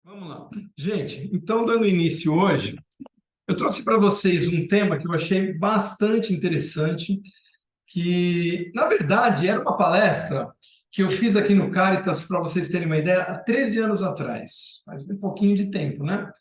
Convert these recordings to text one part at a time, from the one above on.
Vamos lá. Gente, então, dando início hoje, eu trouxe para vocês um tema que eu achei bastante interessante, que, na verdade, era uma palestra que eu fiz aqui no Caritas, para vocês terem uma ideia, há 13 anos atrás. Faz um pouquinho de tempo, né?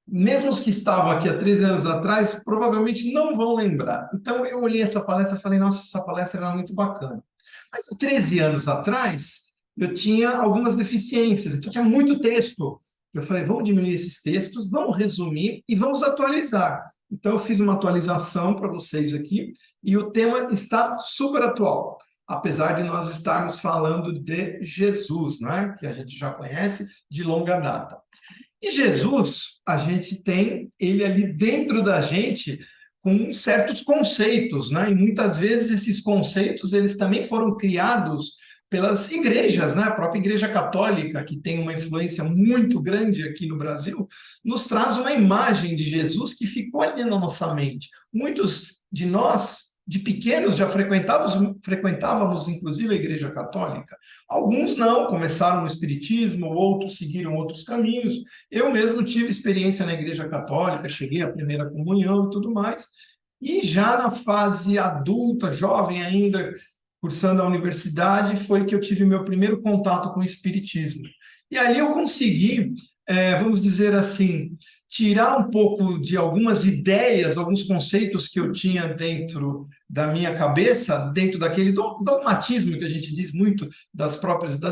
Mesmo os que estavam aqui há 13 anos atrás, provavelmente não vão lembrar. Então, eu olhei essa palestra e falei, nossa, essa palestra era muito bacana. Mas há 13 anos atrás, eu tinha algumas deficiências, então tinha muito texto. Eu falei, vamos diminuir esses textos, vamos resumir e vamos atualizar. Então, eu fiz uma atualização para vocês aqui e o tema está super atual, apesar de nós estarmos falando de Jesus, né? Que a gente já conhece de longa data. E Jesus, a gente tem ele ali dentro da gente com certos conceitos, né? E muitas vezes esses conceitos eles também foram criados pelas igrejas, né? A própria Igreja Católica, que tem uma influência muito grande aqui no Brasil, nos traz uma imagem de Jesus que ficou ali na nossa mente. Muitos de nós, de pequenos, já frequentávamos inclusive a Igreja Católica. Alguns não, começaram no Espiritismo, outros seguiram outros caminhos. Eu mesmo tive experiência na Igreja Católica, cheguei à primeira comunhão e tudo mais. E já na fase adulta, jovem ainda, cursando a universidade, foi que eu tive meu primeiro contato com o Espiritismo. E ali eu consegui, vamos dizer assim, tirar um pouco de algumas ideias, alguns conceitos que eu tinha dentro da minha cabeça, dentro daquele dogmatismo que a gente diz muito das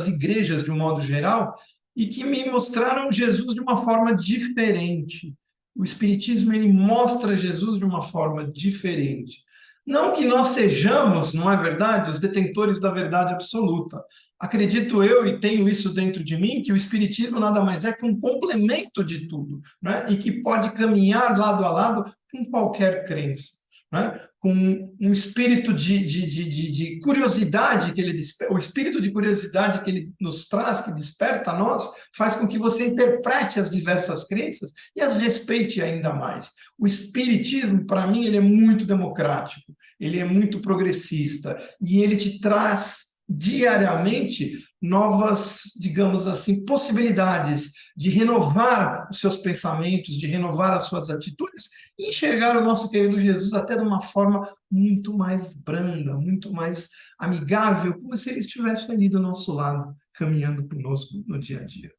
igrejas de um modo geral, e que me mostraram Jesus de uma forma diferente. O Espiritismo ele mostra Jesus de uma forma diferente. Não que nós sejamos, não é verdade, os detentores da verdade absoluta. Acredito eu, e tenho isso dentro de mim, que o Espiritismo nada mais é que um complemento de tudo, né? E que pode caminhar lado a lado com qualquer crença. Né? Com um espírito de curiosidade que ele o espírito de curiosidade que ele nos traz, que desperta a nós, faz com que você interprete as diversas crenças e as respeite ainda mais. O espiritismo, para mim, ele é muito democrático, ele é muito progressista e ele te traz diariamente novas, digamos assim, possibilidades de renovar os seus pensamentos, de renovar as suas atitudes e enxergar o nosso querido Jesus até de uma forma muito mais branda, muito mais amigável, como se ele estivesse ali do nosso lado, caminhando conosco no dia a dia.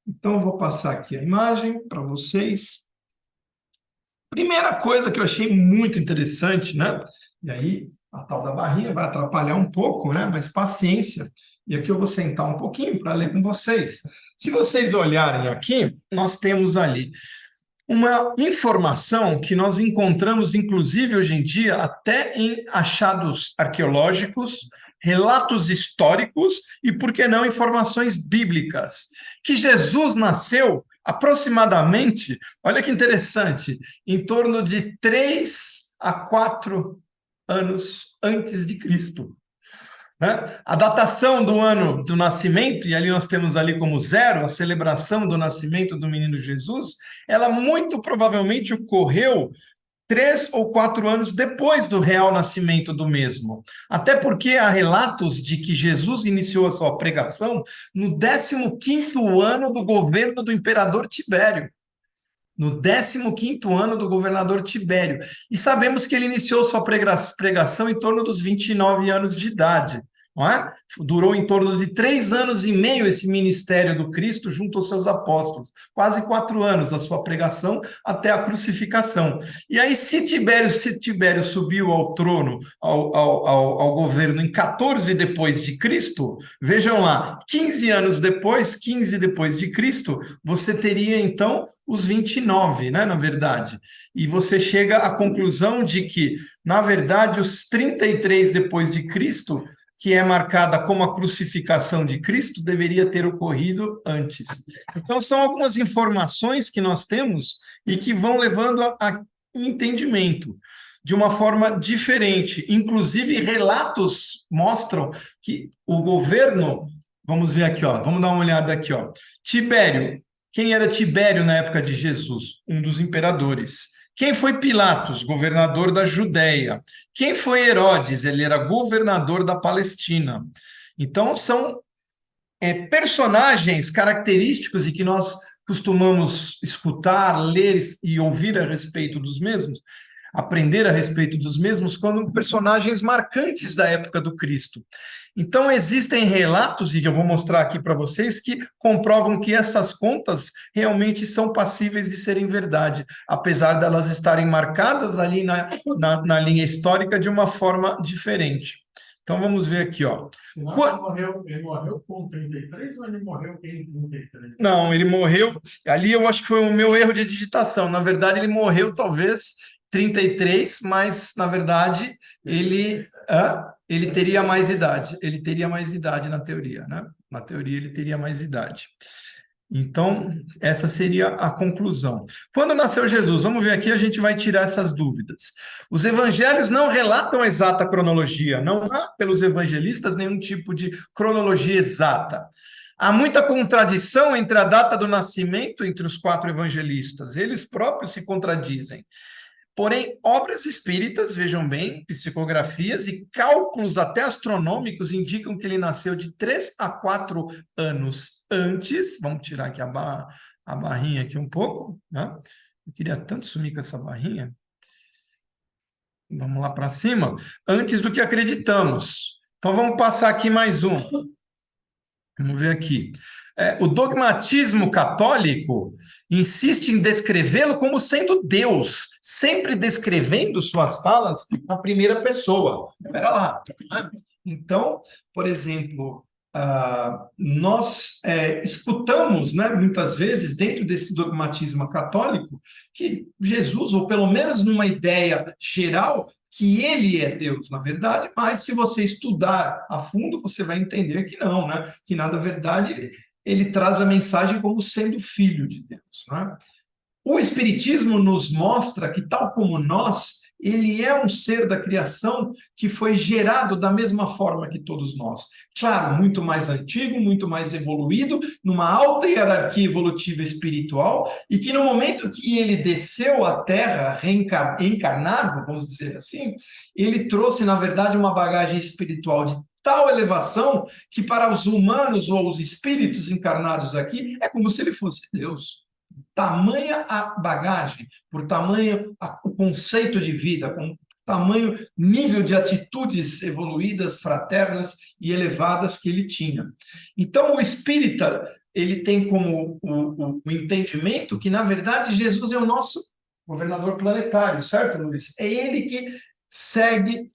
Então, eu vou passar aqui a imagem para vocês. Primeira coisa que eu achei muito interessante, né? E aí, a tal da barrinha vai atrapalhar um pouco, né? Mas paciência. E aqui eu vou sentar um pouquinho para ler com vocês. Se vocês olharem aqui, nós temos ali uma informação que nós encontramos, inclusive hoje em dia, até em achados arqueológicos, relatos históricos e, por que não, informações bíblicas, que Jesus nasceu aproximadamente, olha que interessante, em torno de 3 a 4 anos antes de Cristo. Né? A datação do ano do nascimento, e ali nós temos ali como zero a celebração do nascimento do menino Jesus, ela muito provavelmente ocorreu 3 ou 4 anos depois do real nascimento do mesmo. Até porque há relatos de que Jesus iniciou a sua pregação no 15º ano do governo do imperador Tibério. No 15º ano do governador Tibério. E sabemos que ele iniciou sua pregação em torno dos 29 anos de idade. Não é? Durou em torno de 3 anos e meio esse ministério do Cristo junto aos seus apóstolos. Quase 4 anos a sua pregação até a crucificação. E aí, se Tibério subiu ao trono, ao governo em 14 depois de Cristo, vejam lá, 15 anos depois, 15 depois de Cristo, você teria então os 29, né, na verdade. E você chega à conclusão de que, na verdade, os 33 depois de Cristo, que é marcada como a crucificação de Cristo, deveria ter ocorrido antes. Então, são algumas informações que nós temos e que vão levando a entendimento de uma forma diferente. Inclusive, relatos mostram que o governo, vamos ver aqui, ó, vamos dar uma olhada aqui, ó. Tibério, quem era Tibério na época de Jesus? Um dos imperadores. Quem foi Pilatos? Governador da Judéia. Quem foi Herodes? Ele era governador da Palestina. Então, são personagens característicos e que nós costumamos escutar, ler e ouvir a respeito dos mesmos, aprender a respeito dos mesmos, quando personagens marcantes da época do Cristo. Então, existem relatos, e eu vou mostrar aqui para vocês, que comprovam que essas contas realmente são passíveis de serem verdade, apesar delas estarem marcadas ali na linha histórica de uma forma diferente. Então, vamos ver aqui, ó. Ele morreu com 33 ou ele morreu em 33? Não, ele morreu. Ali eu acho que foi o meu erro de digitação. Na verdade, ele morreu talvez 33, mas na verdade ele teria mais idade. Ele teria mais idade na teoria, né? Na teoria, ele teria mais idade. Então, essa seria a conclusão. Quando nasceu Jesus? Vamos ver aqui, a gente vai tirar essas dúvidas. Os evangelhos não relatam a exata cronologia, não há pelos evangelistas nenhum tipo de cronologia exata. Há muita contradição entre a data do nascimento entre os 4 evangelistas, eles próprios se contradizem. Porém, obras espíritas, vejam bem, psicografias e cálculos até astronômicos indicam que ele nasceu de 3 a 4 anos antes. Vamos tirar aqui a barrinha aqui um pouco, né? Eu queria tanto sumir com essa barrinha. Vamos lá para cima. Antes do que acreditamos. Então, vamos passar aqui mais um. Vamos ver aqui. O dogmatismo católico insiste em descrevê-lo como sendo Deus, sempre descrevendo suas falas na primeira pessoa. Espera lá. Né? Então, por exemplo, nós escutamos, né, muitas vezes, dentro desse dogmatismo católico, que Jesus, ou pelo menos numa ideia geral, que ele é Deus, na verdade, mas se você estudar a fundo, você vai entender que não, né? Que, na verdade, ele traz a mensagem como sendo filho de Deus, né? O Espiritismo nos mostra que, tal como nós, ele é um ser da criação que foi gerado da mesma forma que todos nós. Claro, muito mais antigo, muito mais evoluído, numa alta hierarquia evolutiva espiritual, e que no momento que ele desceu à Terra, encarnado, vamos dizer assim, ele trouxe, na verdade, uma bagagem espiritual de tal elevação que para os humanos ou os espíritos encarnados aqui é como se ele fosse Deus. Tamanha a bagagem, por tamanho o conceito de vida, com tamanho nível de atitudes evoluídas, fraternas e elevadas que ele tinha. Então, o espírita, ele tem como o entendimento que, na verdade, Jesus é o nosso governador planetário, certo, Luiz? É ele que segue,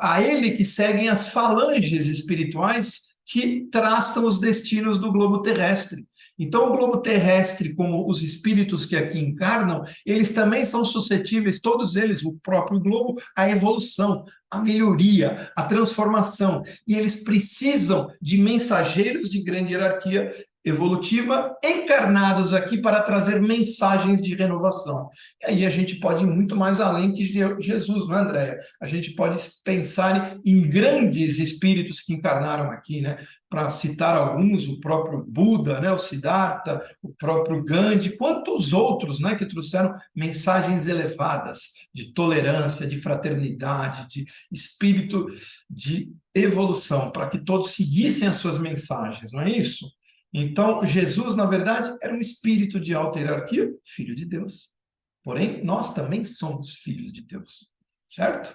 a ele que seguem as falanges espirituais que traçam os destinos do globo terrestre. Então, o globo terrestre, como os espíritos que aqui encarnam, eles também são suscetíveis, todos eles, o próprio globo, à evolução, à melhoria, à transformação. E eles precisam de mensageiros de grande hierarquia evolutiva encarnados aqui para trazer mensagens de renovação. E aí a gente pode ir muito mais além que Jesus, não é, Andréia? A gente pode pensar em grandes espíritos que encarnaram aqui, né? Para citar alguns, o próprio Buda, né? O Siddhartha, o próprio Gandhi, quantos outros, né? Que trouxeram mensagens elevadas de tolerância, de fraternidade, de espírito de evolução, para que todos seguissem as suas mensagens, não é isso? Então, Jesus, na verdade, era um espírito de alta hierarquia, filho de Deus. Porém, nós também somos filhos de Deus, certo?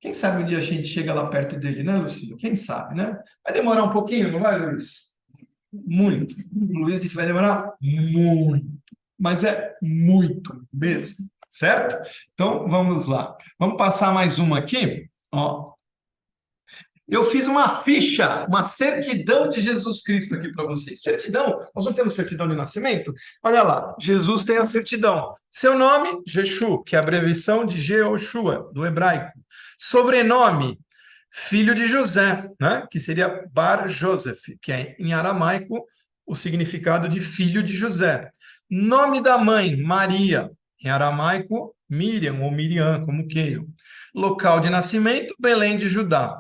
Quem sabe um dia a gente chega lá perto dele, né, Lucília? Quem sabe, né? Vai demorar um pouquinho, não vai, Luiz? Muito. O Luiz disse que vai demorar muito, mas é muito mesmo, certo? Então, vamos lá. Vamos passar mais uma aqui, ó. Eu fiz uma ficha, uma certidão de Jesus Cristo aqui para vocês. Certidão, nós não temos certidão de nascimento? Olha lá, Jesus tem a certidão. Seu nome, Jeshu, que é a abreviação de Jehoshua, do hebraico. Sobrenome, filho de José, né? Que seria Bar Joseph, que é em aramaico o significado de filho de José. Nome da mãe, Maria, em aramaico, Miriam ou Miriam, como queiram. Local de nascimento, Belém de Judá.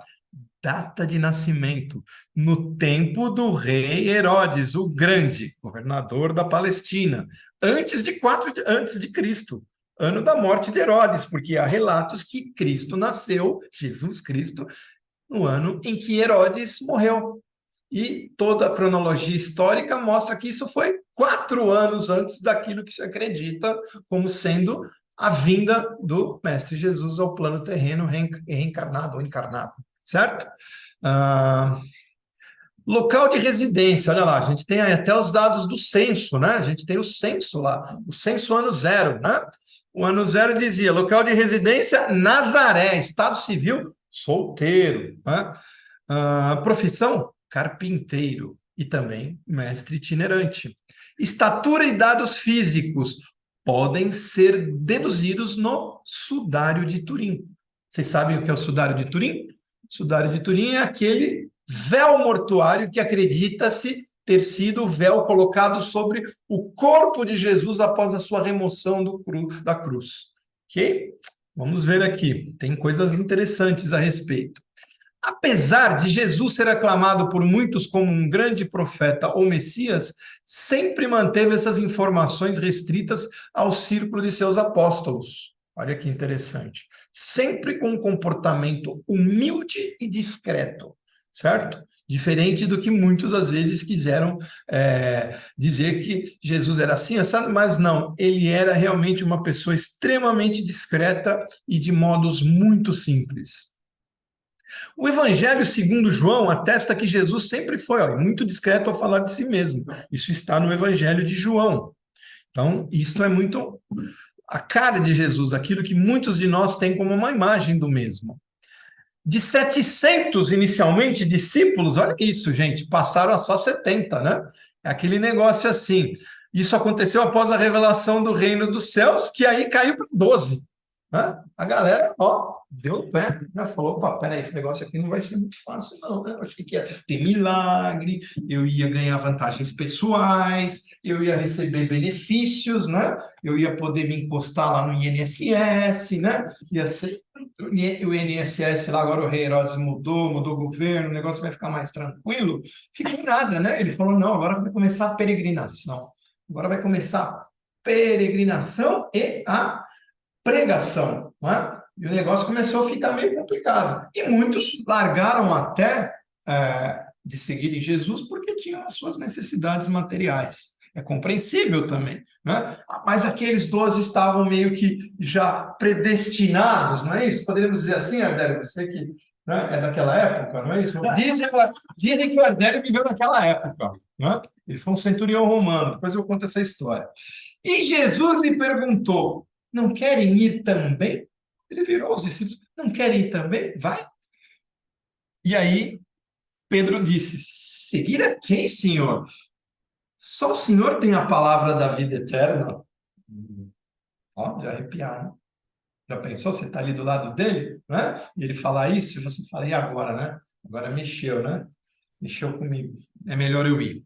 Data de nascimento, no tempo do rei Herodes, o Grande, governador da Palestina, antes de Cristo, ano da morte de Herodes, porque há relatos que Cristo nasceu, Jesus Cristo, no ano em que Herodes morreu. E toda a cronologia histórica mostra que isso foi 4 anos antes daquilo que se acredita como sendo a vinda do Mestre Jesus ao plano terreno reencarnado ou encarnado, certo? Ah, local de residência, olha lá, a gente tem aí até os dados do censo, né? A gente tem o censo lá, o censo ano zero, né? O ano zero dizia, local de residência, Nazaré, estado civil, solteiro, né? Profissão, carpinteiro e também mestre itinerante. Estatura e dados físicos podem ser deduzidos no sudário de Turim. Vocês sabem o que é o sudário de Turim? O sudário de Turim é aquele véu mortuário que acredita-se ter sido o véu colocado sobre o corpo de Jesus após a sua remoção da cruz. Ok? Vamos ver aqui. Tem coisas interessantes a respeito. Apesar de Jesus ser aclamado por muitos como um grande profeta ou Messias, sempre manteve essas informações restritas ao círculo de seus apóstolos. Olha que interessante. Sempre com um comportamento humilde e discreto, certo? Diferente do que muitos às vezes quiseram dizer que Jesus era assim, sabe? Mas não, ele era realmente uma pessoa extremamente discreta e de modos muito simples. O Evangelho segundo João atesta que Jesus sempre foi muito discreto ao falar de si mesmo. Isso está no Evangelho de João. Então, isto é muito a cara de Jesus, aquilo que muitos de nós têm como uma imagem do mesmo. De 700, inicialmente, discípulos, olha isso, gente, passaram a só 70, né? É aquele negócio assim. Isso aconteceu após a revelação do reino dos céus, que aí caiu para 12. Né? A galera, deu o pé, né? Falou, opa, peraí, esse negócio aqui não vai ser muito fácil, não, né? Eu achei que ia ter milagre, eu ia ganhar vantagens pessoais, eu ia receber benefícios, né? Eu ia poder me encostar lá no INSS, né? Ia ser o INSS lá, agora o rei Herodes mudou o governo, o negócio vai ficar mais tranquilo. Ficou nada, né? Ele falou, não, agora vai começar a peregrinação. Agora vai começar a peregrinação e a pregação, né? E o negócio começou a ficar meio complicado. E muitos largaram até de seguirem Jesus porque tinham as suas necessidades materiais. É compreensível também, né? Mas aqueles 12 estavam meio que já predestinados, não é isso? Poderíamos dizer assim, Ardélio, você que, né, é daquela época, não é isso? Dizem que o Ardélio viveu naquela época, né? Ele foi um centurião romano, depois eu conto essa história. E Jesus lhe perguntou, não querem ir também? Ele virou os discípulos, não querem ir também? Vai. E aí, Pedro disse, seguir a quem, Senhor? Só o Senhor tem a palavra da vida eterna. Ó, de arrepiar, né? Já pensou? Você está ali do lado dele, né? E ele falar isso, e você fala, e agora, né? Agora mexeu, né? Mexeu comigo. É melhor eu ir.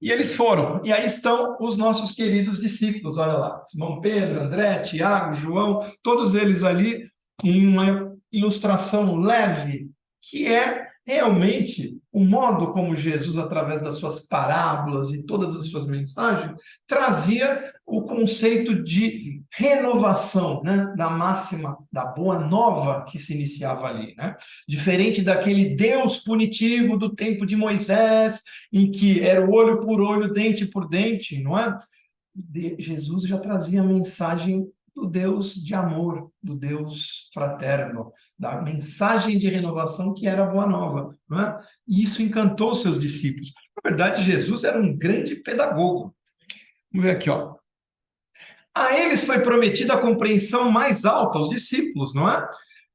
E eles foram. E aí estão os nossos queridos discípulos, olha lá. Simão Pedro, André, Tiago, João, todos eles ali em uma ilustração leve, que é realmente o modo como Jesus, através das suas parábolas e todas as suas mensagens, trazia o conceito de renovação, né, da máxima da boa nova que se iniciava ali, né? Diferente daquele Deus punitivo do tempo de Moisés, em que era olho por olho, dente por dente, não é? Jesus já trazia a mensagem do Deus de amor, do Deus fraterno, da mensagem de renovação que era a boa nova, não é? E isso encantou seus discípulos. Na verdade, Jesus era um grande pedagogo. Vamos ver aqui, ó. A eles foi prometida a compreensão mais alta, aos discípulos, não é?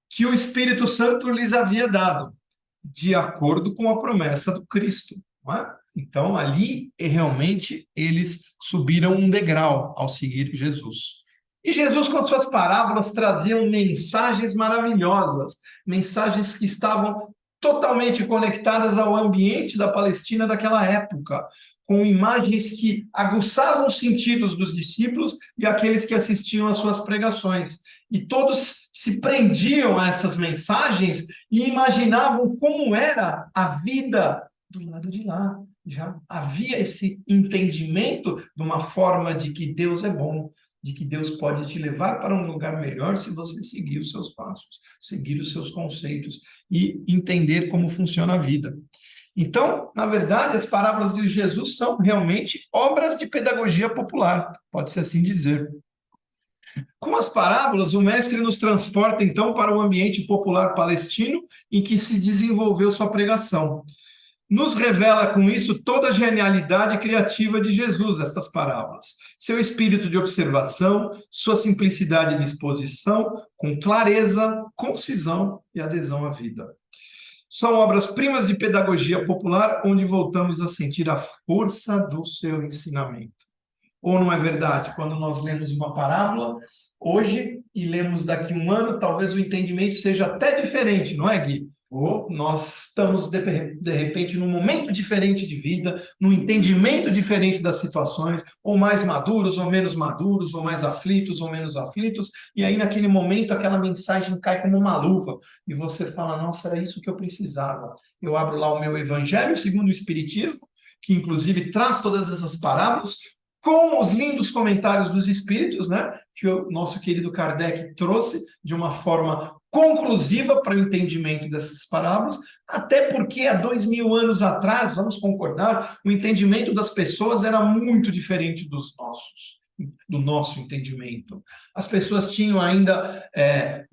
Que o Espírito Santo lhes havia dado, de acordo com a promessa do Cristo, não é? Então, ali, realmente, eles subiram um degrau ao seguir Jesus. E Jesus, com suas parábolas, traziam mensagens maravilhosas, mensagens que estavam totalmente conectadas ao ambiente da Palestina daquela época, com imagens que aguçavam os sentidos dos discípulos e aqueles que assistiam às suas pregações. E todos se prendiam a essas mensagens e imaginavam como era a vida do lado de lá. Já havia esse entendimento de uma forma de que Deus é bom, de que Deus pode te levar para um lugar melhor se você seguir os seus passos, seguir os seus conceitos e entender como funciona a vida. Então, na verdade, as parábolas de Jesus são realmente obras de pedagogia popular, pode-se assim dizer. Com as parábolas, o mestre nos transporta, então, para o ambiente popular palestino em que se desenvolveu sua pregação. Nos revela com isso toda a genialidade criativa de Jesus, essas parábolas. Seu espírito de observação, sua simplicidade de exposição, com clareza, concisão e adesão à vida. São obras-primas de pedagogia popular, onde voltamos a sentir a força do seu ensinamento. Ou não é verdade? Quando nós lemos uma parábola hoje e lemos daqui a um ano, talvez o entendimento seja até diferente, não é, Gui? Ou nós estamos, de repente, num momento diferente de vida, num entendimento diferente das situações, ou mais maduros, ou menos maduros, ou mais aflitos, ou menos aflitos, e aí naquele momento aquela mensagem cai como uma luva, e você fala, nossa, era isso que eu precisava. Eu abro lá o meu Evangelho segundo o Espiritismo, que inclusive traz todas essas parábolas, com os lindos comentários dos espíritos, né, que o nosso querido Kardec trouxe de uma forma conclusiva para o entendimento dessas parábolas, até porque há 2000 anos atrás, vamos concordar, o entendimento das pessoas era muito diferente do nosso entendimento. As pessoas tinham ainda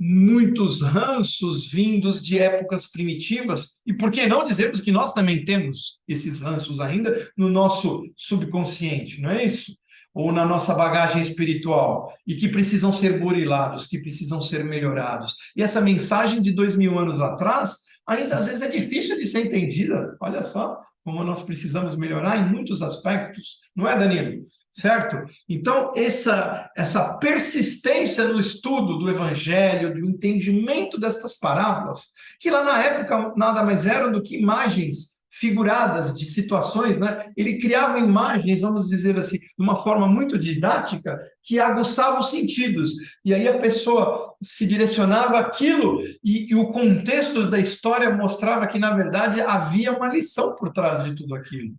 muitos ranços vindos de épocas primitivas, e por que não dizermos que nós também temos esses ranços ainda no nosso subconsciente, não é isso? Ou na nossa bagagem espiritual, e que precisam ser burilados, que precisam ser melhorados. E essa mensagem de 2000 anos atrás, ainda às vezes é difícil de ser entendida. Olha só como nós precisamos melhorar em muitos aspectos, não é, Danilo? Certo? Então, essa persistência no estudo do Evangelho, do entendimento destas parábolas, que lá na época nada mais eram do que imagens figuradas de situações, né? Ele criava imagens, vamos dizer assim, de uma forma muito didática, que aguçava os sentidos. E aí a pessoa se direcionava àquilo e o contexto da história mostrava que, na verdade, havia uma lição por trás de tudo aquilo.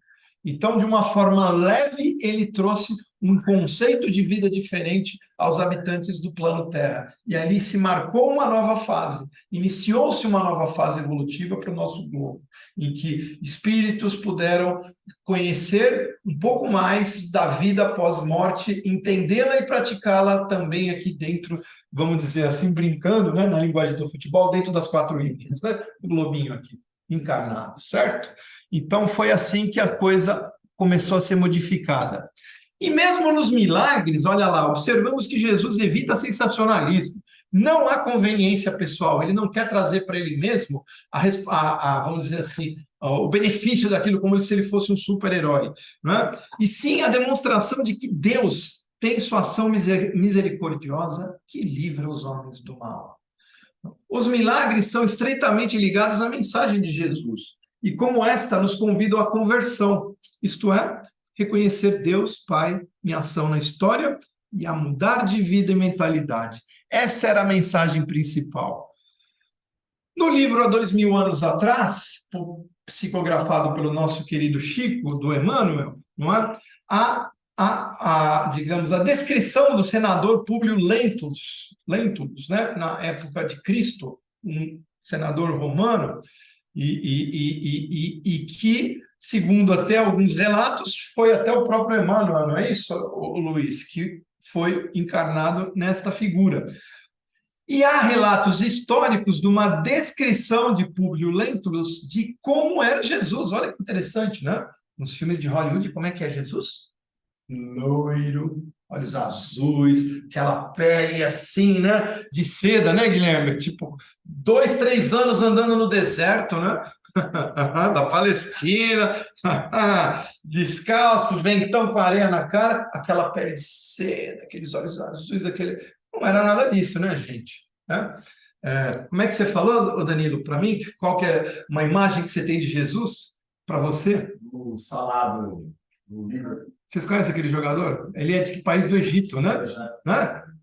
Então, de uma forma leve, ele trouxe um conceito de vida diferente aos habitantes do plano Terra. E ali se marcou uma nova fase, iniciou-se uma nova fase evolutiva para o nosso globo, em que espíritos puderam conhecer um pouco mais da vida após morte, entendê-la e praticá-la também aqui dentro, vamos dizer assim, brincando, né, na linguagem do futebol, dentro das 4 linhas, né, o globinho aqui, encarnado, certo? Então, foi assim que a coisa começou a ser modificada. E mesmo nos milagres, olha lá, observamos que Jesus evita sensacionalismo. Não há conveniência pessoal, ele não quer trazer para ele mesmo, vamos dizer assim, o benefício daquilo como se ele fosse um super-herói, né? E sim a demonstração de que Deus tem sua ação misericordiosa que livra os homens do mal. Os milagres são estreitamente ligados à mensagem de Jesus. E como esta nos convida à conversão, isto é, reconhecer Deus, Pai, em ação na história e a mudar de vida e mentalidade. Essa era a mensagem principal. No livro há 2000 anos atrás, psicografado pelo nosso querido Chico, do Emmanuel, não é? Digamos, a descrição do senador Públio Lentulus, né? Na época de Cristo, um senador romano, e que, segundo até alguns relatos, foi até o próprio Emmanuel, não é isso, Luiz, que foi encarnado nesta figura. E há relatos históricos de uma descrição de Públio Lentulus de como era Jesus. Olha que interessante, né? Nos filmes de Hollywood, como é que é Jesus? Loiro, olhos azuis, aquela pele assim, né? De seda, né, Guilherme? Tipo, 2, 3 anos andando no deserto, né? Da Palestina, descalço, ventão com areia na cara, aquela pele de seda, aqueles olhos azuis, não era nada disso, né, gente? Como é que você falou, Danilo, para mim? Qual que é uma imagem que você tem de Jesus para você? O salado do livro. Vocês conhecem aquele jogador? Ele é de que país? Do Egito, né?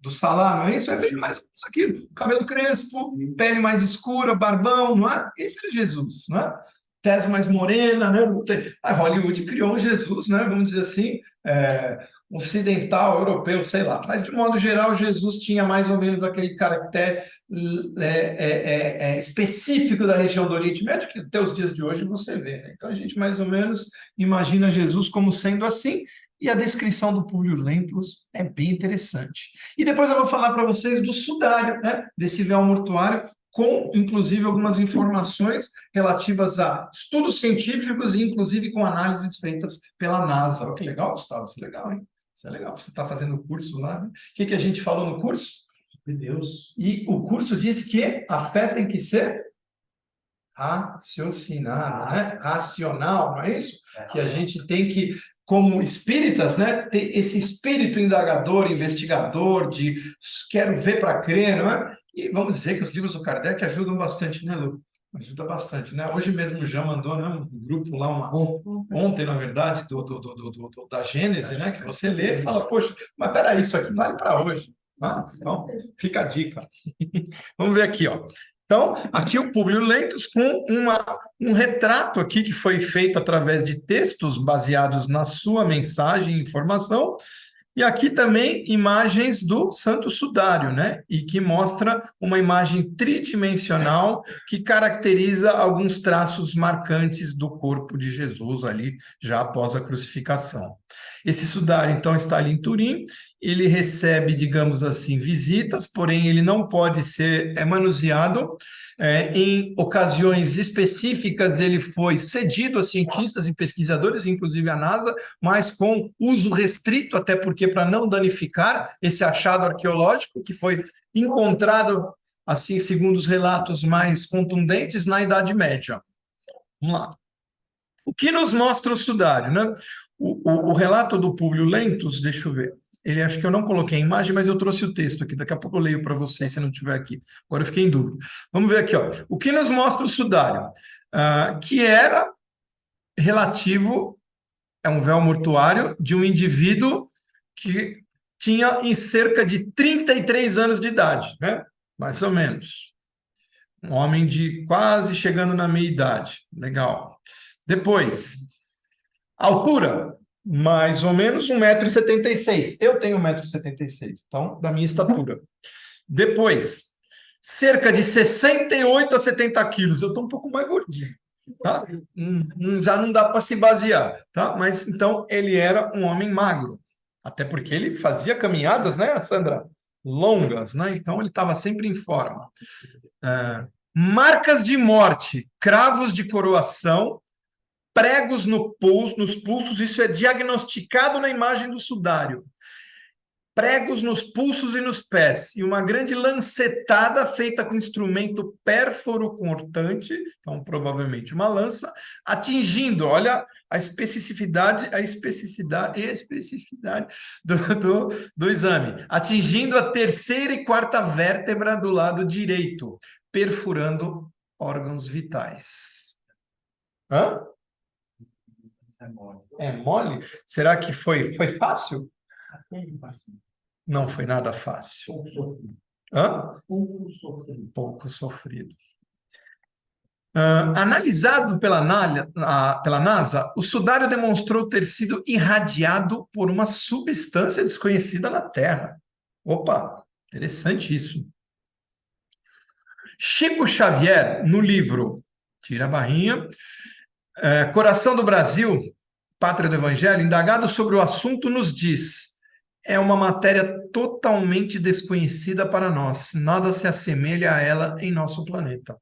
Do Salah, não é isso? É bem mais isso aquilo. Cabelo crespo, pele mais escura, barbão, não é? Esse era Jesus, não é? Tese mais morena, né? A Hollywood criou um Jesus, né? Vamos dizer assim, ocidental, europeu, sei lá. Mas, de modo geral, Jesus tinha mais ou menos aquele caractere específico da região do Oriente Médio, que até os dias de hoje você vê, né? Então, a gente mais ou menos imagina Jesus como sendo assim, e a descrição do Públio Lentulus é bem interessante. E depois eu vou falar para vocês do sudário, né? Desse véu mortuário, com, inclusive, algumas informações relativas a estudos científicos e, inclusive, com análises feitas pela NASA. Olha que legal, Gustavo, isso é legal, hein? Isso é legal, você está fazendo o curso lá, né? O que a gente falou no curso? De Deus. E o curso diz que a fé tem que ser raciocinada, né? Racional, não é isso? Que a gente tem que, como espíritas, né, ter esse espírito indagador, investigador, de quero ver para crer, não é? E vamos dizer que os livros do Kardec ajudam bastante, né, Lu? Ajuda bastante, né? Hoje mesmo o Jean mandou, né, um grupo lá, ontem, na verdade, da Gênese, né, que você lê e fala, poxa, mas peraí, isso aqui vale para hoje. Ah, então, fica a dica. Vamos ver aqui, ó. Então, aqui o Públio Lentulus com um retrato aqui que foi feito através de textos baseados na sua mensagem e informação, e aqui também imagens do Santo Sudário, né? E que mostra uma imagem tridimensional que caracteriza alguns traços marcantes do corpo de Jesus ali, já após a crucificação. Esse sudário, então, está ali em Turim, ele recebe, digamos assim, visitas, porém ele não pode ser manuseado. Em ocasiões específicas, ele foi cedido a cientistas e pesquisadores, inclusive a NASA, mas com uso restrito, até porque para não danificar esse achado arqueológico que foi encontrado, assim, segundo os relatos mais contundentes, na Idade Média. Vamos lá. O que nos mostra o sudário, né? O relato do Públio Lentulus, deixa eu ver. Ele acho que eu não coloquei a imagem, mas eu trouxe o texto aqui. Daqui a pouco eu leio para vocês, se não estiver aqui. Agora eu fiquei em dúvida. Vamos ver aqui, ó. O que nos mostra o sudário? Que era relativo a um véu mortuário de um indivíduo que tinha em cerca de 33 anos de idade, né? Mais ou menos. Um homem de quase chegando na meia-idade. Legal. Depois, altura, mais ou menos 1,76 m. Eu tenho 1,76 m, então, da minha estatura. Depois, cerca de 68 a 70 quilos. Eu estou um pouco mais gordinho. Tá? Já não dá para se basear. Tá? Mas, então, ele era um homem magro. Até porque ele fazia caminhadas, né, Sandra? Longas, né? Então, ele estava sempre em forma. Marcas de morte, cravos de coroação, pregos nos pulsos, isso é diagnosticado na imagem do sudário. Pregos nos pulsos e nos pés, e uma grande lancetada feita com instrumento pérforo cortante, então provavelmente uma lança, atingindo, olha a especificidade do exame, atingindo a terceira e quarta vértebra do lado direito, perfurando órgãos vitais. Hã? É mole? Será que foi fácil? Não foi nada fácil. Hã? Pouco sofrido. Analisado pela NASA, o sudário demonstrou ter sido irradiado por uma substância desconhecida na Terra. Opa, interessante isso. Chico Xavier, no livro, tira a barrinha, Coração do Brasil, Pátria do Evangelho, indagado sobre o assunto, nos diz: é uma matéria totalmente desconhecida para nós, nada se assemelha a ela em nosso planeta.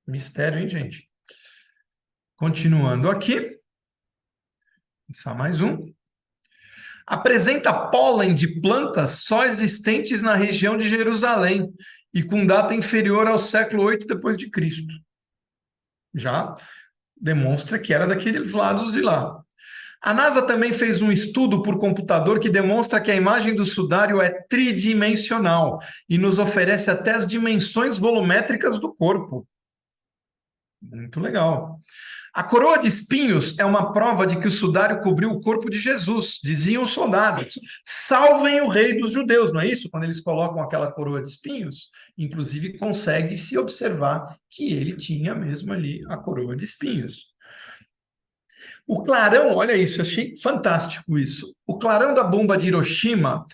Mistério, hein, gente? Continuando aqui, pensar mais um. Apresenta pólen de plantas só existentes na região de Jerusalém e com data inferior ao século 8 depois de Cristo. Já demonstra que era daqueles lados de lá. A NASA também fez um estudo por computador que demonstra que a imagem do sudário é tridimensional e nos oferece até as dimensões volumétricas do corpo. Muito legal. A coroa de espinhos é uma prova de que o sudário cobriu o corpo de Jesus, diziam os soldados. Salvem o rei dos judeus, não é isso? Quando eles colocam aquela coroa de espinhos, inclusive consegue-se observar que ele tinha mesmo ali a coroa de espinhos. O clarão, olha isso, eu achei fantástico isso. O clarão da bomba de Hiroshima,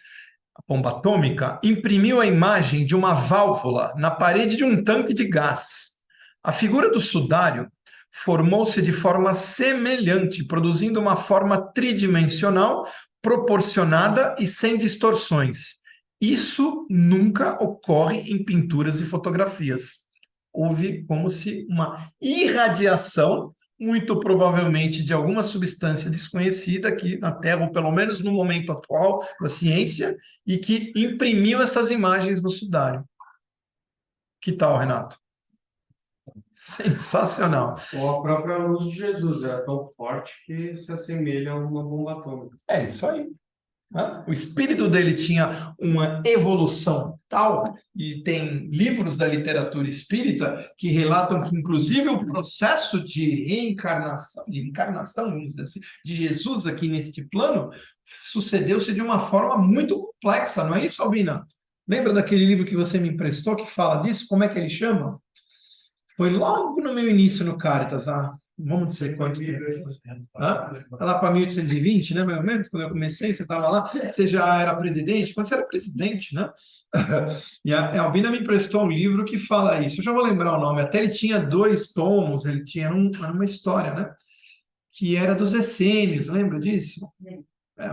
a bomba atômica, imprimiu a imagem de uma válvula na parede de um tanque de gás. A figura do sudário formou-se de forma semelhante, produzindo uma forma tridimensional, proporcionada e sem distorções. Isso nunca ocorre em pinturas e fotografias. Houve como se uma irradiação, muito provavelmente de alguma substância desconhecida aqui na Terra, ou pelo menos no momento atual da ciência, e que imprimiu essas imagens no sudário. Que tal, Renato? Sensacional. Ou a própria luz de Jesus era tão forte que se assemelha a uma bomba atômica. É isso aí. Né? O espírito dele tinha uma evolução tal, e tem livros da literatura espírita que relatam que, inclusive, o processo de reencarnação, vamos dizer assim, de Jesus aqui neste plano, sucedeu-se de uma forma muito complexa, não é isso, Albina? Lembra daquele livro que você me emprestou que fala disso? Como é que ele chama? Foi logo no meu início no Caritas, vamos dizer quanto tempo. Lá para 1820, né, mais ou menos, quando eu comecei, você estava lá, você já era presidente, quando você era presidente, né? E a Albina me emprestou um livro que fala isso, eu já vou lembrar o nome, até ele tinha 2 tomos, ele tinha uma história, né? Que era dos essênios, lembra disso?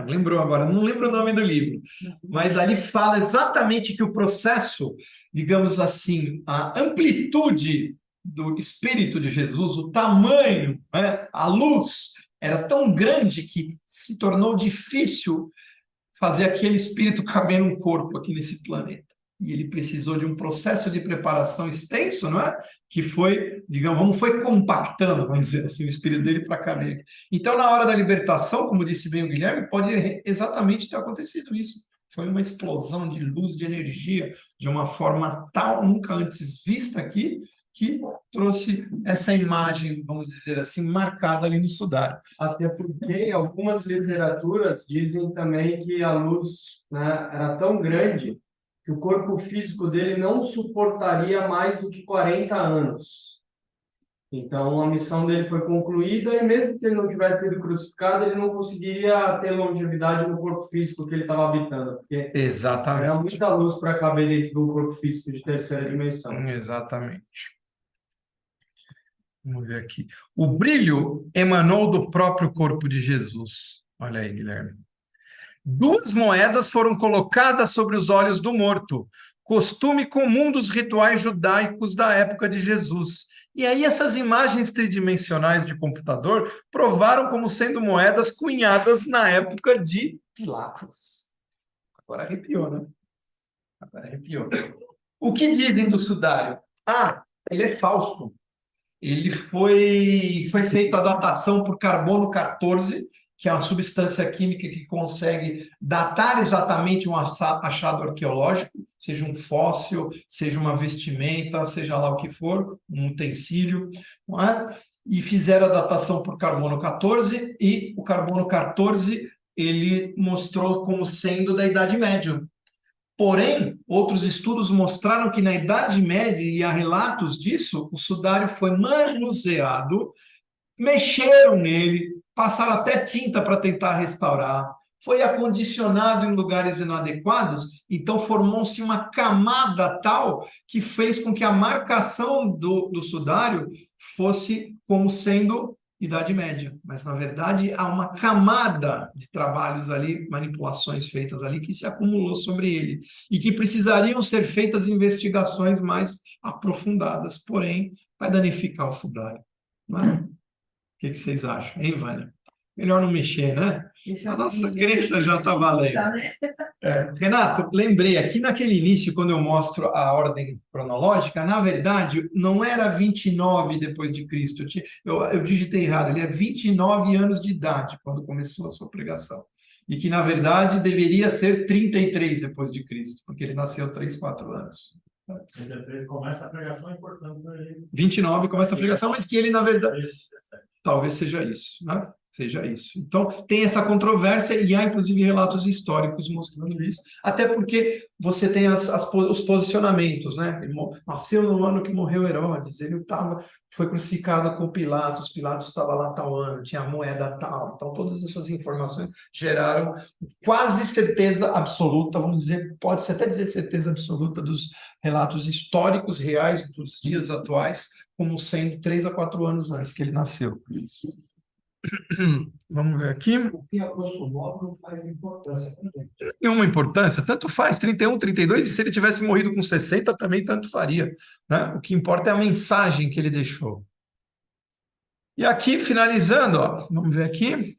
Lembrou agora, não lembro o nome do livro, mas ali fala exatamente que o processo, digamos assim, a amplitude do Espírito de Jesus, o tamanho, né, a luz, era tão grande que se tornou difícil fazer aquele Espírito caber num corpo aqui nesse planeta. E ele precisou de um processo de preparação extenso, não é? Que foi, digamos, foi compactando, vamos dizer assim, o espírito dele para caber. Então, na hora da libertação, como disse bem o Guilherme, pode exatamente ter acontecido isso. Foi uma explosão de luz, de energia, de uma forma tal, nunca antes vista aqui, que trouxe essa imagem, vamos dizer assim, marcada ali no sudário. Até porque algumas literaturas dizem também que a luz, né, era tão grande que o corpo físico dele não suportaria mais do que 40 anos. Então, a missão dele foi concluída e mesmo que ele não tivesse sido crucificado, ele não conseguiria ter longevidade no corpo físico que ele estava habitando, porque Exatamente. era muita luz para caber dentro do corpo físico de terceira dimensão. Exatamente. Vamos ver aqui. O brilho emanou do próprio corpo de Jesus. Olha aí, Guilherme. 2 moedas foram colocadas sobre os olhos do morto, costume comum dos rituais judaicos da época de Jesus. E aí essas imagens tridimensionais de computador provaram como sendo moedas cunhadas na época de Pilatos. Agora arrepiou, né? Agora arrepiou. O que dizem do sudário? Ele é falso. Ele foi feita a datação por carbono 14, que é uma substância química que consegue datar exatamente um achado arqueológico, seja um fóssil, seja uma vestimenta, seja lá o que for, um utensílio, não é? E fizeram a datação por carbono 14, e o carbono 14 ele mostrou como sendo da Idade Média. Porém, outros estudos mostraram que na Idade Média, e há relatos disso, o sudário foi manuseado, mexeram nele, passaram até tinta para tentar restaurar, foi acondicionado em lugares inadequados, então formou-se uma camada tal que fez com que a marcação do sudário fosse como sendo Idade Média, mas na verdade há uma camada de trabalhos ali, manipulações feitas ali, que se acumulou sobre ele, e que precisariam ser feitas investigações mais aprofundadas, porém vai danificar o sudário. Não é? O que vocês acham, hein, Vânia? Melhor não mexer, né? A nossa crença já está valendo. Renato, lembrei, aqui naquele início, quando eu mostro a ordem cronológica, na verdade, não era 29 depois de Cristo. Eu digitei errado, ele é 29 anos de idade, quando começou a sua pregação. E que, na verdade, deveria ser 33 depois de Cristo, porque ele nasceu 3, 4 anos. 33 começa a pregação, importante para ele. 29 começa a pregação, mas que ele, na verdade, talvez seja isso, né? seja isso. Então, tem essa controvérsia e há, inclusive, relatos históricos mostrando isso, até porque você tem os posicionamentos, né? Ele nasceu no ano que morreu Herodes, ele foi crucificado com Pilatos estava lá tal ano, tinha a moeda tal. Então, todas essas informações geraram quase certeza absoluta, vamos dizer, pode-se até dizer certeza absoluta dos relatos históricos reais dos dias atuais, como sendo 3 a 4 anos antes que ele nasceu. Vamos ver aqui. O que a grosso modo não faz importância para gente. Nenhuma importância, tanto faz, 31, 32, e se ele tivesse morrido com 60, também tanto faria, né? O que importa é a mensagem que ele deixou. E aqui, finalizando, ó, vamos ver aqui,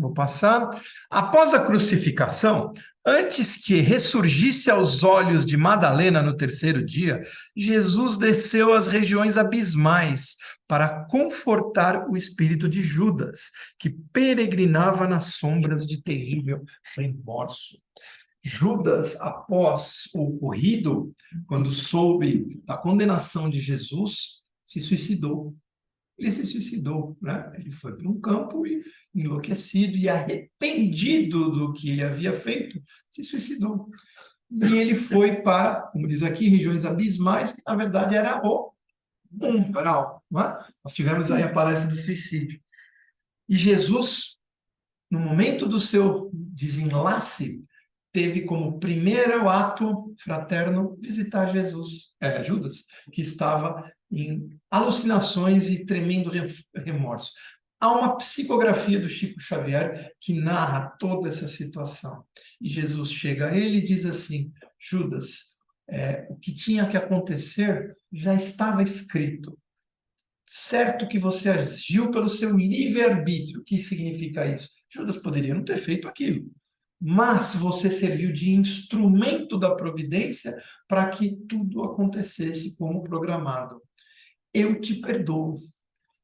vou passar. Após a crucificação, antes que ressurgisse aos olhos de Madalena no terceiro dia, Jesus desceu às regiões abismais para confortar o espírito de Judas, que peregrinava nas sombras de terrível remorso. Judas, após o ocorrido, quando soube da condenação de Jesus, se suicidou. Ele se suicidou, né? Ele foi para um campo e, enlouquecido e arrependido do que ele havia feito, se suicidou. E ele foi para, como diz aqui, regiões abismais, que na verdade era o umbral, não é? Nós tivemos aí a palestra do suicídio. E Jesus, no momento do seu desenlace, teve como primeiro ato fraterno visitar Judas, que estava em alucinações e tremendo remorso. Há uma psicografia do Chico Xavier que narra toda essa situação. E Jesus chega a ele e diz assim: Judas, o que tinha que acontecer já estava escrito. Certo que você agiu pelo seu livre-arbítrio. O que significa isso? Judas poderia não ter feito aquilo, mas você serviu de instrumento da providência para que tudo acontecesse como programado. Eu te perdoo.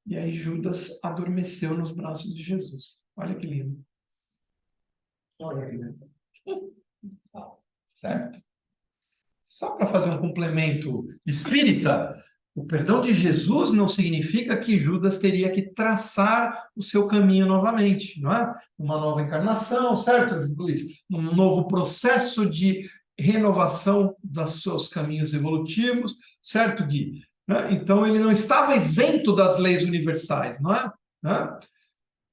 E aí Judas adormeceu nos braços de Jesus. Olha que lindo. Olha aí, né? Certo? Só para fazer um complemento espírita, o perdão de Jesus não significa que Judas teria que traçar o seu caminho novamente, não é? Uma nova encarnação, certo, Luiz? Um novo processo de renovação dos seus caminhos evolutivos, certo, Gui? Né? Então, ele não estava isento das leis universais, não é? Né?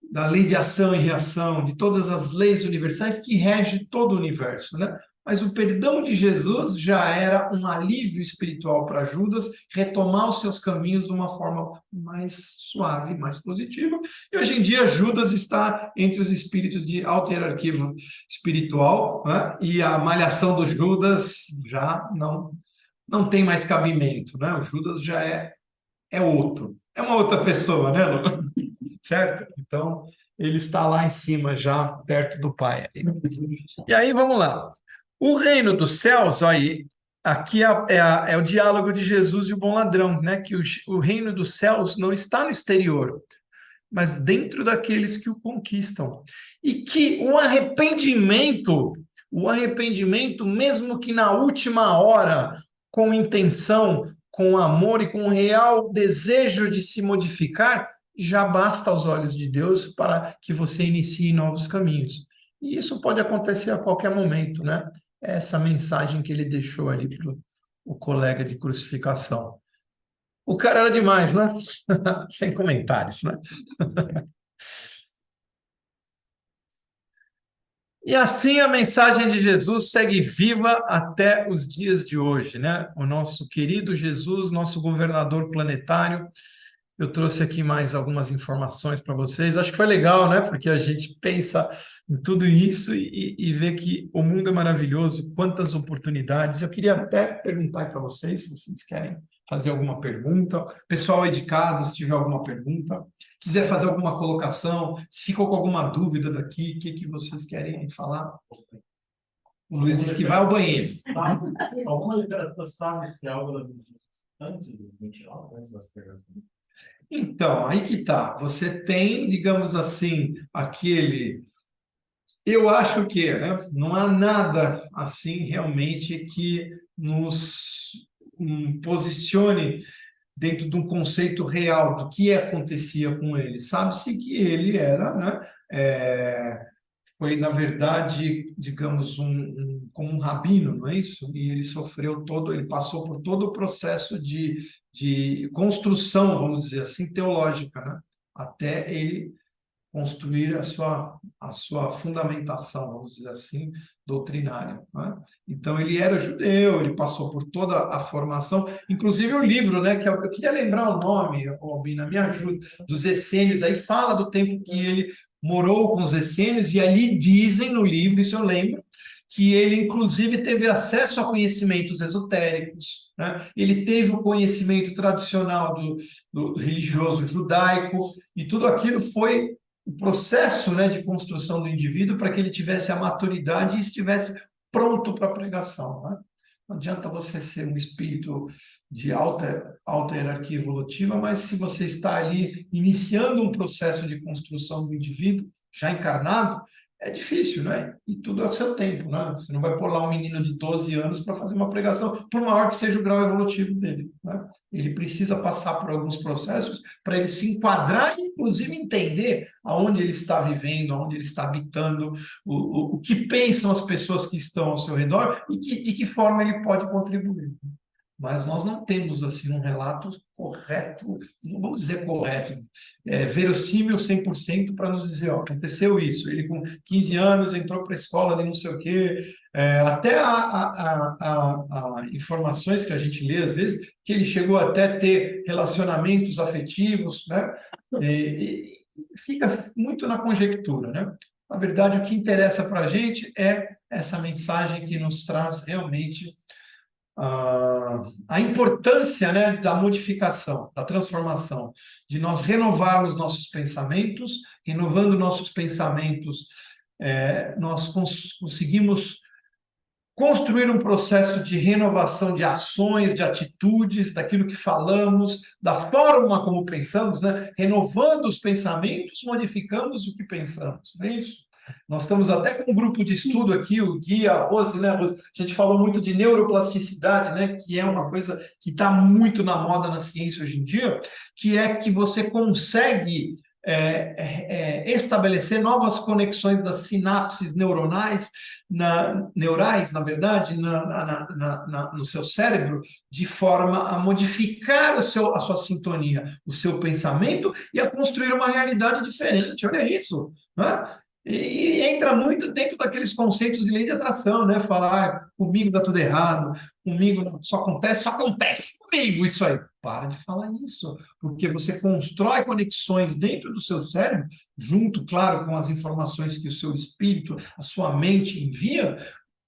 Da lei de ação e reação, de todas as leis universais que regem todo o universo, né? Mas o perdão de Jesus já era um alívio espiritual para Judas retomar os seus caminhos de uma forma mais suave, mais positiva. E hoje em dia Judas está entre os espíritos de alta hierarquia espiritual, né? E a malhação dos Judas já não tem mais cabimento, né? O Judas já é outro, é uma outra pessoa, né, Lu? Certo? Então, ele está lá em cima já, perto do Pai. E aí, vamos lá. O reino dos céus, aí, aqui é o diálogo de Jesus e o bom ladrão, né? Que o reino dos céus não está no exterior, mas dentro daqueles que o conquistam. E que o arrependimento, mesmo que na última hora, com intenção, com amor e com real desejo de se modificar, já basta aos olhos de Deus para que você inicie novos caminhos. E isso pode acontecer a qualquer momento, né? Essa mensagem que ele deixou ali para o colega de crucificação. O cara era demais, né? Sem comentários, né? E assim a mensagem de Jesus segue viva até os dias de hoje, né? O nosso querido Jesus, nosso governador planetário. Eu trouxe aqui mais algumas informações para vocês. Acho que foi legal, né? Porque a gente pensa em tudo isso e vê que o mundo é maravilhoso, quantas oportunidades. Eu queria até perguntar para vocês, se vocês querem fazer alguma pergunta. Pessoal aí de casa, se tiver alguma pergunta, quiser fazer alguma colocação, se ficou com alguma dúvida daqui, o que vocês querem falar? O Luiz disse que vai ao banheiro. Alguma literatura sabe se é algo antes do 29, antes das perguntas? Então, aí que tá. Você tem, digamos assim, aquele. Eu acho que, né, não há nada assim realmente que nos posicione dentro de um conceito real do que acontecia com ele. Sabe-se que ele era, né, foi, na verdade, digamos, como um rabino, não é isso? E ele ele passou por todo o processo de construção, vamos dizer assim, teológica, né? Até ele construir a sua fundamentação, vamos dizer assim, doutrinária, né? Então, ele era judeu, ele passou por toda a formação, inclusive o livro, né, que eu queria lembrar o nome, Albina, me ajuda, dos essênios, aí fala do tempo que ele morou com os essênios, e ali dizem no livro, isso eu lembro, que ele, inclusive, teve acesso a conhecimentos esotéricos, né? Ele teve o conhecimento tradicional do religioso judaico, e tudo aquilo foi o processo, né, de construção do indivíduo para que ele tivesse a maturidade e estivesse pronto para a pregação, né? Não adianta você ser um espírito de alta hierarquia evolutiva, mas se você está ali iniciando um processo de construção do indivíduo já encarnado, é difícil, né? E tudo ao seu tempo, né? Você não vai pôr lá um menino de 12 anos para fazer uma pregação, por maior que seja o grau evolutivo dele, né? Ele precisa passar por alguns processos para ele se enquadrar e, inclusive, entender aonde ele está vivendo, aonde ele está habitando, o que pensam as pessoas que estão ao seu redor e de que forma ele pode contribuir. Mas nós não temos assim um relato correto, não vamos dizer correto, verossímil 100% para nos dizer, ó, aconteceu isso, ele com 15 anos entrou para a escola de não sei o quê, até a informações que a gente lê às vezes, que ele chegou até a ter relacionamentos afetivos, né? E fica muito na conjectura, né? Na verdade, o que interessa para a gente é essa mensagem que nos traz realmente a importância, né, da modificação, da transformação, de nós renovarmos nossos pensamentos, renovando nossos pensamentos, nós conseguimos construir um processo de renovação de ações, de atitudes, daquilo que falamos, da forma como pensamos, né? Renovando os pensamentos, modificamos o que pensamos, não é isso? Nós estamos até com um grupo de estudo aqui, o Gui, a Rose, né, Rose? A gente falou muito de neuroplasticidade, né, que é uma coisa que está muito na moda na ciência hoje em dia, que é que você consegue estabelecer novas conexões das sinapses neuronais, neurais, na verdade, no seu cérebro, de forma a modificar a sua sintonia, o seu pensamento e a construir uma realidade diferente. Olha isso, né? E entra muito dentro daqueles conceitos de lei de atração, né? Falar, comigo dá tudo errado, comigo só acontece comigo isso aí. Para de falar isso, porque você constrói conexões dentro do seu cérebro, junto, claro, com as informações que o seu espírito, a sua mente envia,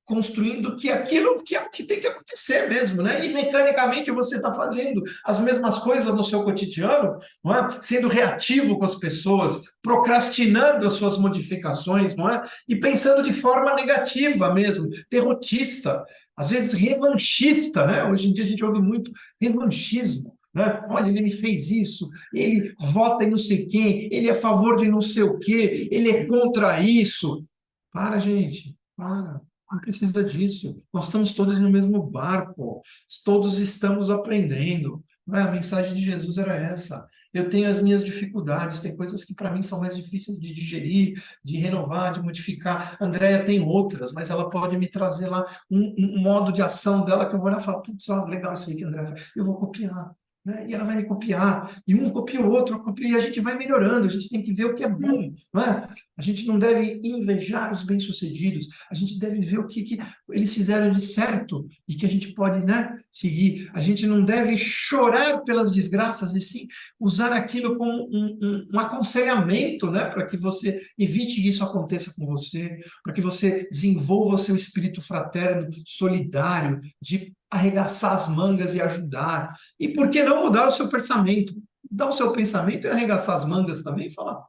construindo que aquilo que é o que tem que acontecer mesmo, né? E mecanicamente você está fazendo as mesmas coisas no seu cotidiano, não é? Sendo reativo com as pessoas, procrastinando as suas modificações, não é? E pensando de forma negativa mesmo, derrotista, às vezes revanchista, né? Hoje em dia a gente ouve muito revanchismo. Né? Olha, ele me fez isso, ele vota em não sei quem, ele é a favor de não sei o quê, ele é contra isso. Para, gente, para. Não precisa disso. Nós estamos todos no mesmo barco. Todos estamos aprendendo. Não é? A mensagem de Jesus era essa. Eu tenho as minhas dificuldades, tem coisas que para mim são mais difíceis de digerir, de renovar, de modificar. A Andrea tem outras, mas ela pode me trazer lá um modo de ação dela que eu vou olhar e falar, putz, legal isso aí que a Andrea faz. Eu vou copiar. Né? E ela vai me copiar, e um copia o outro, e a gente vai melhorando, a gente tem que ver o que é bom, não é? A gente não deve invejar os bem-sucedidos, a gente deve ver o que eles fizeram de certo e que a gente pode, né, seguir. A gente não deve chorar pelas desgraças, e sim usar aquilo como um aconselhamento, né, para que você evite que isso aconteça com você, para que você desenvolva o seu espírito fraterno, solidário, de arregaçar as mangas e ajudar. E por que não mudar o seu pensamento? Mudar o seu pensamento e arregaçar as mangas também e falar,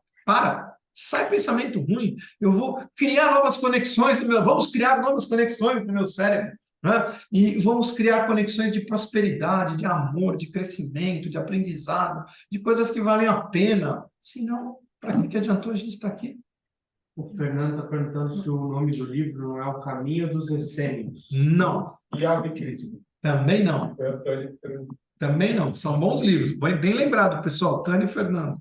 sai pensamento ruim, eu vou criar novas conexões, vamos criar novas conexões no meu cérebro, né? E vamos criar conexões de prosperidade, de amor, de crescimento, de aprendizado, de coisas que valem a pena. Senão, para que adiantou a gente estar aqui? O Fernando está perguntando se o nome do livro não é O Caminho dos Essênios. Não. E a Cristo. Também não. Também não, são bons livros. Bem lembrado, pessoal, Tânia e Fernando.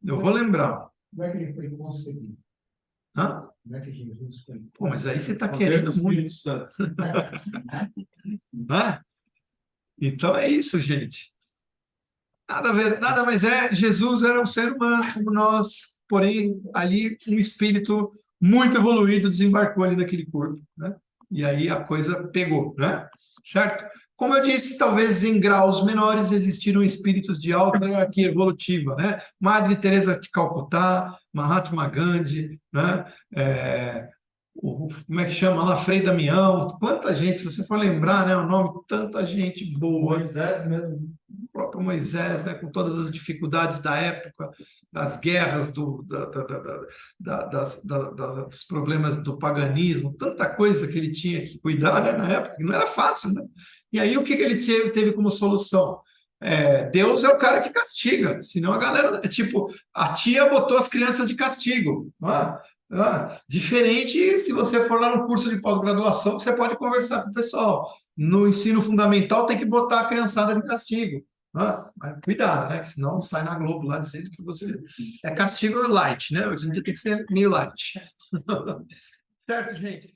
Eu vou lembrar. Como é que ele foi concebido? Hã? Como é que Jesus foi? Pô, mas aí você está Poder querendo do muito. Espírito Santo. Né? Então é isso, gente. Nada, nada mais é. Jesus era um ser humano como nós, porém, ali um espírito muito evoluído desembarcou ali daquele corpo, né? E aí a coisa pegou, né? Certo? Como eu disse, talvez em graus menores existiram espíritos de alta hierarquia evolutiva, né? Madre Teresa de Calcutá, Mahatma Gandhi, né? Como é que chama lá? Frei Damião, quanta gente, se você for lembrar, né, o nome, tanta gente boa, Moisés mesmo. o próprio Moisés, né, com todas as dificuldades da época, das guerras, dos problemas do paganismo, tanta coisa que ele tinha que cuidar, né, na época, que não era fácil, né? E aí o que ele teve como solução? Deus é o cara que castiga, senão a galera, tipo, a tia botou as crianças de castigo, não é? Diferente se você for lá no curso de pós-graduação, você pode conversar com o pessoal. No ensino fundamental tem que botar a criançada de castigo. Mas cuidado, né? Que senão sai na Globo lá dizendo que você é castigo light, né? Hoje em dia tem que ser meio light. Certo, gente?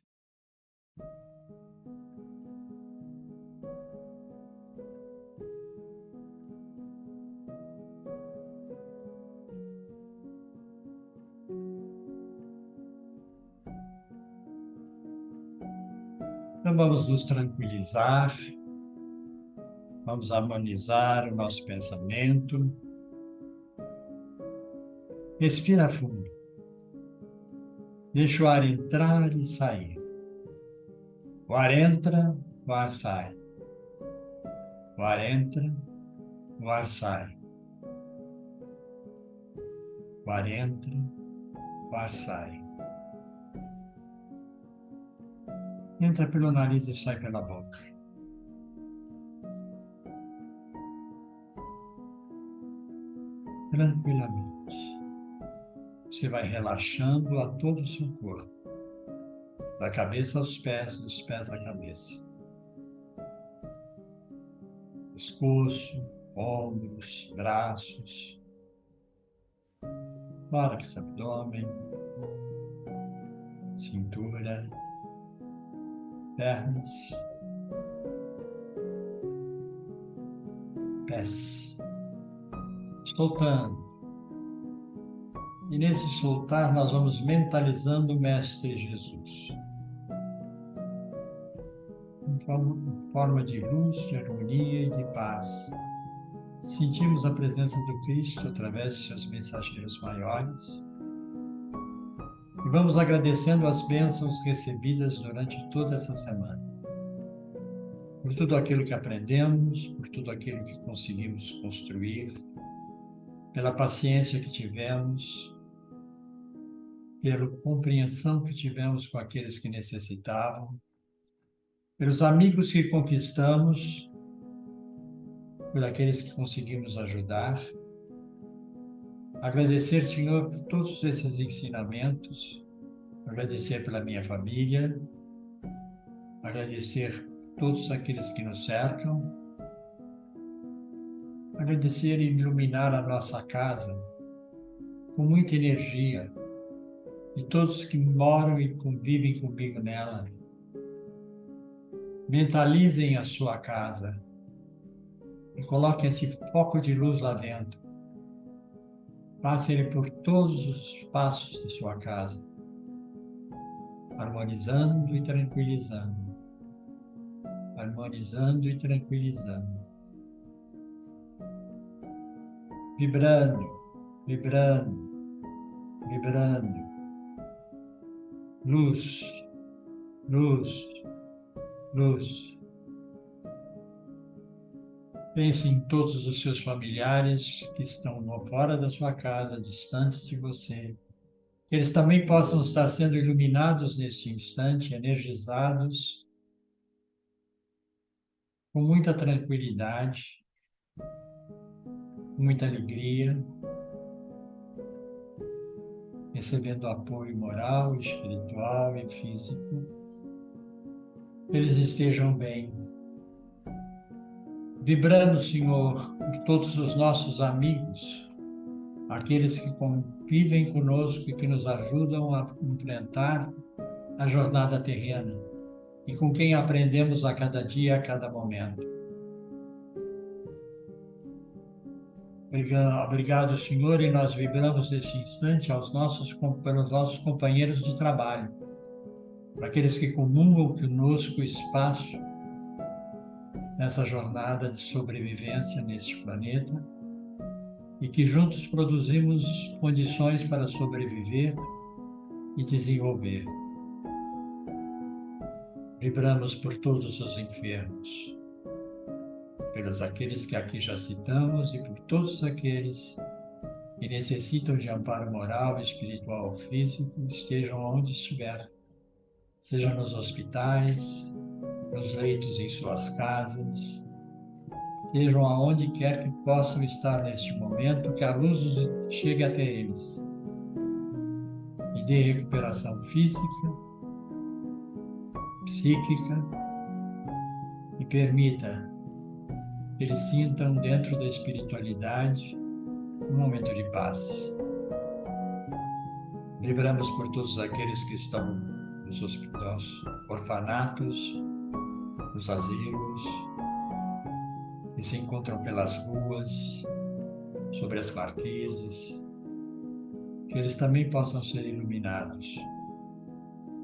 Então vamos nos tranquilizar, vamos harmonizar o nosso pensamento. Respira fundo. Deixa o ar entrar e sair. O ar entra, o ar sai. O ar entra, o ar sai. O ar entra, o ar sai. Entra pelo nariz e sai pela boca. Tranquilamente. Você vai relaxando a todo o seu corpo. Da cabeça aos pés, dos pés à cabeça. Pescoço, ombros, braços. Tórax, abdômen. Cintura. Pernas. Pés. Soltando. E nesse soltar, nós vamos mentalizando o Mestre Jesus. Em forma de luz, de harmonia e de paz. Sentimos a presença do Cristo através de seus mensageiros maiores. E vamos agradecendo as bênçãos recebidas durante toda essa semana. Por tudo aquilo que aprendemos, por tudo aquilo que conseguimos construir, pela paciência que tivemos, pela compreensão que tivemos com aqueles que necessitavam, pelos amigos que conquistamos, por aqueles que conseguimos ajudar. Agradecer, Senhor, por todos esses ensinamentos, agradecer pela minha família, agradecer por todos aqueles que nos cercam, agradecer e iluminar a nossa casa com muita energia, e todos que moram e convivem comigo nela. Mentalizem a sua casa e coloquem esse foco de luz lá dentro. Passem ele por todos os espaços da sua casa, harmonizando e tranquilizando. Harmonizando e tranquilizando. Vibrando, vibrando, vibrando. Luz, luz, luz. Pense em todos os seus familiares que estão fora da sua casa, distantes de você. Que eles também possam estar sendo iluminados neste instante, energizados, com muita tranquilidade, com muita alegria, recebendo apoio moral, espiritual e físico. Eles estejam bem, Vibramos, Senhor, por todos os nossos amigos, aqueles que convivem conosco e que nos ajudam a enfrentar a jornada terrena e com quem aprendemos a cada dia, a cada momento. Obrigado, Senhor, e nós vibramos nesse instante pelos nossos companheiros de trabalho, para aqueles que comungam conosco o espaço nessa jornada de sobrevivência neste planeta e que juntos produzimos condições para sobreviver e desenvolver. Vibramos por todos os enfermos, pelos aqueles que aqui já citamos e por todos aqueles que necessitam de amparo moral, espiritual ou físico, estejam onde estiver, seja nos hospitais, nos leitos em suas casas, sejam aonde quer que possam estar neste momento, que a luz chegue até eles e dê recuperação física, psíquica e permita que eles sintam dentro da espiritualidade um momento de paz. Vibramos por todos aqueles que estão nos hospitais, orfanatos, nos asilos, que se encontram pelas ruas, sobre as marquises, que eles também possam ser iluminados,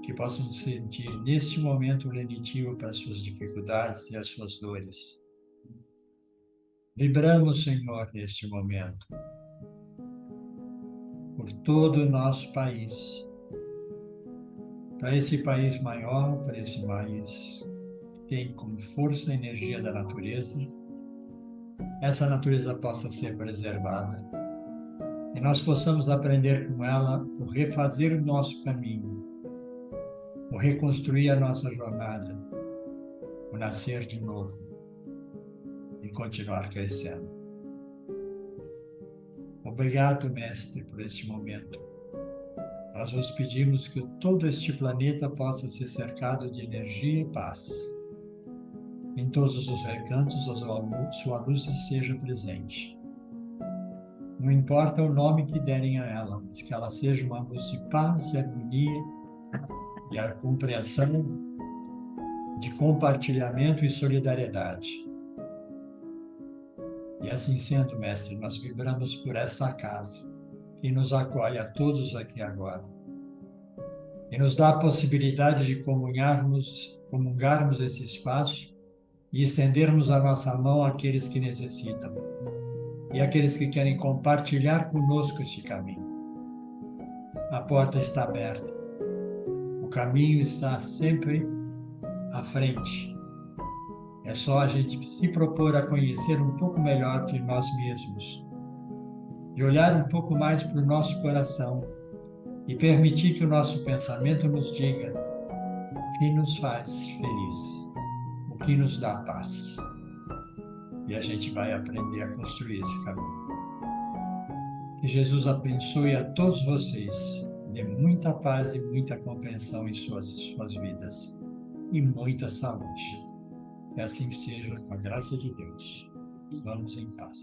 que possam sentir neste momento lenitivo para as suas dificuldades e as suas dores. Vibramos, Senhor, neste momento, por todo o nosso país, para esse país maior, para esse país que tem como força a energia da natureza, essa natureza possa ser preservada e nós possamos aprender com ela o refazer o nosso caminho, o reconstruir a nossa jornada, o nascer de novo e continuar crescendo. Obrigado, Mestre, por este momento. Nós nos pedimos que todo este planeta possa ser cercado de energia e paz. Em todos os recantos, sua luz seja presente. Não importa o nome que derem a ela, mas que ela seja uma luz de paz e harmonia e a compreensão de compartilhamento e solidariedade. E assim sendo, Mestre, nós vibramos por essa casa que nos acolhe a todos aqui agora e nos dá a possibilidade de comungarmos esse espaço e estendermos a nossa mão àqueles que necessitam e àqueles que querem compartilhar conosco este caminho. A porta está aberta, o caminho está sempre à frente. É só a gente se propor a conhecer um pouco melhor de nós mesmos e olhar um pouco mais para o nosso coração e permitir que o nosso pensamento nos diga o que nos faz feliz, o que nos dá paz. E a gente vai aprender a construir esse caminho. Que Jesus abençoe a todos vocês, dê muita paz e muita compreensão em suas vidas e muita saúde. Que assim seja, com a graça de Deus. Vamos em paz.